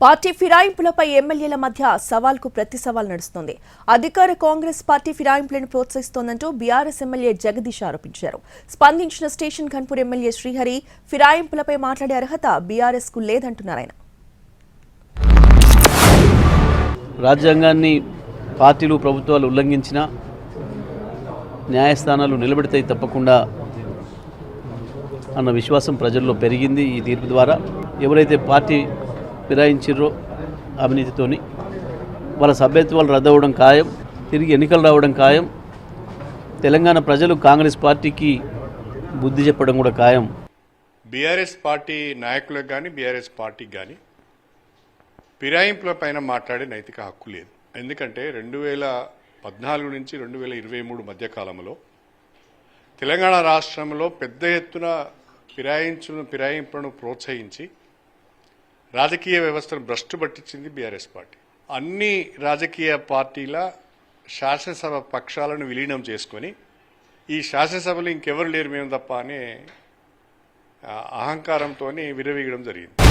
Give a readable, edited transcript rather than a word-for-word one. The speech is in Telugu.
పార్టీ ఫిరాయింపులపై ఎమ్మెల్యేల మధ్య సవాల్కు ప్రతి సవాల్ నడుస్తోంది. అధికార కాంగ్రెస్ పార్టీ ఫిరాయింపులను ప్రోత్సహిస్తోందంటూ బీఆర్ఎస్ ఎమ్మెల్యే జగదీష్ ఆరోపించారు. స్పందించిన స్టేషన్ ఘన్పూర్ ఎమ్మెల్యే శ్రీహరి ఫిరాయింపులపై మాట్లాడే అర్హత బీఆర్ఎస్ కు లేదంటున్నారాయన. రాజ్యాంగాన్ని పార్టీలు ప్రభుత్వాలు ఉల్లంఘించిన న్యాయస్థానాలు నిలబెడతాయి తప్పకుండా అన్న విశ్వాసం ప్రజల్లో పెరిగింది. ఈ తీర్పు ద్వారా ఎవరైతే పార్టీ ఫిరాయించారో అవినీతితోని వాళ్ళ సభ్యత్వాలు రద్దవడం ఖాయం, తిరిగి ఎన్నికలు రావడం ఖాయం. తెలంగాణ ప్రజలు కాంగ్రెస్ పార్టీకి బుద్ధి చెప్పడం కూడా ఖాయం. బీఆర్ఎస్ పార్టీ నాయకులకు కానీ బీఆర్ఎస్ పార్టీకి కానీ ఫిరాయింపుల పైన మాట్లాడే నైతిక హక్కు లేదు. ఎందుకంటే 2014 నుంచి 2023 మధ్యకాలంలో తెలంగాణ రాష్ట్రంలో పెద్ద ఎత్తున ఫిరాయింపులను ప్రోత్సహించి రాజకీయ వ్యవస్థను భ్రష్టు పట్టించింది బీఆర్ఎస్ పార్టీ. అన్ని రాజకీయ పార్టీల శాసనసభ పక్షాలను విలీనం చేసుకొని ఈ శాసనసభలో ఇంకెవరు లేరు మేము తప్ప అనే అహంకారంతో విరవీయడం జరిగింది.